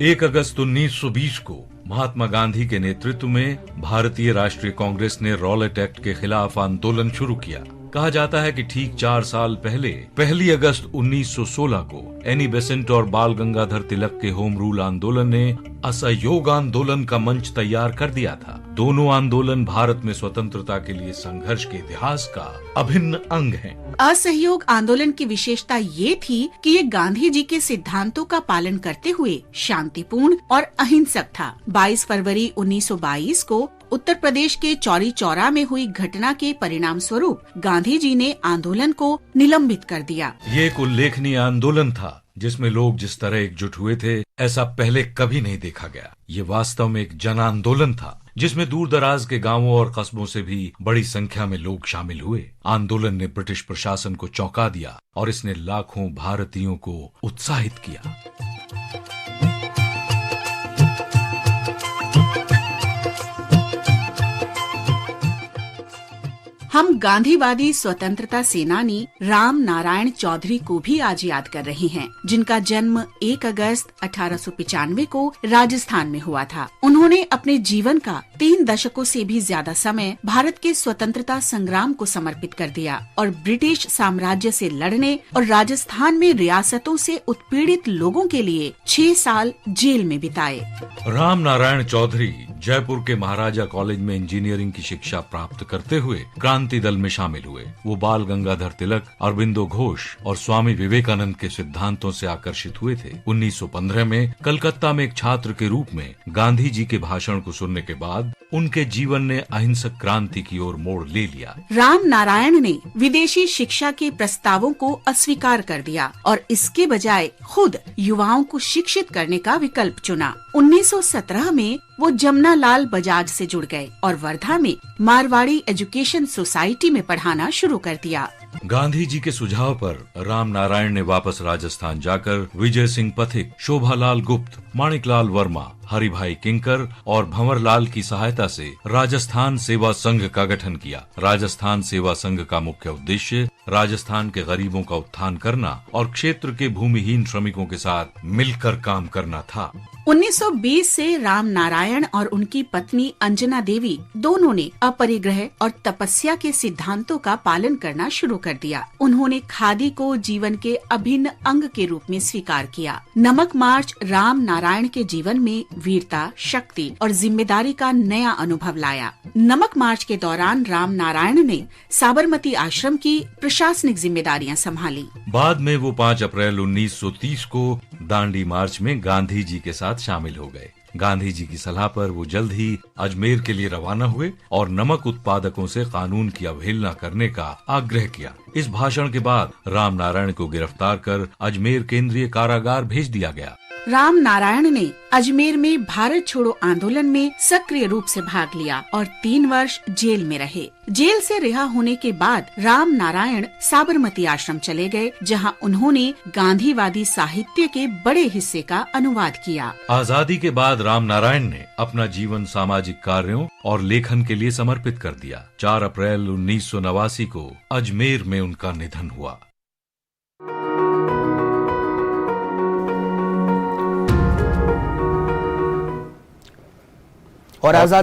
1 अगस्त 1920 को महात्मा गांधी के नेतृत्व में भारतीय राष्ट्रीय कांग्रेस ने रॉलेट एक्ट के खिलाफ आंदोलन शुरू किया। कहा जाता है कि ठीक 4 साल पहले 1 अगस्त 1916 को एनी बेसेंट और बाल गंगाधर तिलक के होम रूल आंदोलन ने असहयोग आंदोलन का मंच तैयार कर दिया था। दोनों आंदोलन भारत में स्वतंत्रता के लिए संघर्ष के इतिहास का अभिन्न अंग हैं। असहयोग आंदोलन की विशेषता ये थी कि ये गांधी जी के सिद्धांतों का पालन करते हुए शांतिपूर्ण और अहिंसक था। 22 फरवरी 1922 को उत्तर प्रदेश के चौरी चौरा में हुई घटना के परिणाम स्वरूप गांधी जी ने आंदोलन को निलंबित कर दिया। ये एक उल्लेखनीय आंदोलन था जिसमें लोग जिस तरह एकजुट हुए थे, ऐसा पहले कभी नहीं देखा गया। ये वास्तव में एक जन आंदोलन था जिसमें दूर दराज के गांवों और कस्बों से भी बड़ी संख्या में लोग शामिल हुए। आंदोलन ने ब्रिटिश प्रशासन को चौंका दिया और इसने लाखों भारतीयों को उत्साहित किया। हम गांधीवादी स्वतंत्रता सेनानी राम नारायण चौधरी को भी आज याद कर रहे हैं, जिनका जन्म 1 अगस्त 1895 को राजस्थान में हुआ था। उन्होंने अपने जीवन का 3 दशकों से भी ज्यादा समय भारत के स्वतंत्रता संग्राम को समर्पित कर दिया और ब्रिटिश साम्राज्य से लड़ने और राजस्थान में रियासतों से उत्पीड़ित लोगों के लिए 6 साल जेल में बिताए। राम नारायण चौधरी जयपुर के महाराजा कॉलेज में इंजीनियरिंग की शिक्षा प्राप्त करते हुए क्रांति दल में शामिल हुए। वो बाल गंगाधर तिलक, अरबिंदो घोष और स्वामी विवेकानंद के सिद्धांतों से आकर्षित हुए थे। 1915 में कलकत्ता में एक छात्र के रूप में गांधी जी के भाषण को सुनने के बाद उनके जीवन ने अहिंसक क्रांति की ओर मोड़ ले लिया। राम नारायण ने विदेशी शिक्षा के प्रस्तावों को अस्वीकार कर दिया और इसके बजाय खुद युवाओं को शिक्षित करने का विकल्प चुना। 1917 में वो जमुना लाल बजाज से जुड़ गए और वर्धा में मारवाड़ी एजुकेशन सोसाइटी में पढ़ाना शुरू कर दिया। गांधी जी के सुझाव पर राम नारायण ने वापस राजस्थान जाकर विजय सिंह पथिक, शोभालाल गुप्त, माणिकलाल वर्मा, हरिभाई किंकर और भंवरलाल की सहायता से राजस्थान सेवा संघ का गठन किया। राजस्थान सेवा संघ का मुख्य उद्देश्य राजस्थान के गरीबों का उत्थान करना और क्षेत्र के भूमिहीन श्रमिकों के साथ मिलकर काम करना था। 1920 से राम नारायण और उनकी पत्नी अंजना देवी दोनों ने अपरिग्रह और तपस्या के सिद्धांतों का पालन करना शुरू कर दिया। उन्होंने खादी को जीवन के अभिन्न अंग के रूप में स्वीकार किया। नमक मार्च राम नारायण के जीवन में वीरता, शक्ति और जिम्मेदारी का नया अनुभव लाया। नमक मार्च के दौरान राम नारायण ने साबरमती आश्रम की प्रशासनिक जिम्मेदारियां संभाली। बाद में वो 5 अप्रैल 1930 को दांडी मार्च में गांधी जी के साथ शामिल हो गए। गांधी जी की सलाह पर वो जल्द ही अजमेर के लिए रवाना हुए और नमक उत्पादकों से कानून की अवहेलना करने का आग्रह किया। इस भाषण के बाद राम नारायण को गिरफ्तार कर अजमेर केंद्रीय कारागार भेज दिया गया। राम नारायण ने अजमेर में भारत छोड़ो आंदोलन में सक्रिय रूप से भाग लिया और 3 वर्ष जेल में रहे। जेल से रिहा होने के बाद राम नारायण साबरमती आश्रम चले गए, जहां उन्होंने गांधीवादी साहित्य के बड़े हिस्से का अनुवाद किया। आजादी के बाद राम नारायण ने अपना जीवन सामाजिक कार्यों और लेखन के लिए समर्पित कर दिया। 4 अप्रैल 1989 को अजमेर में उनका निधन हुआ। और आजाद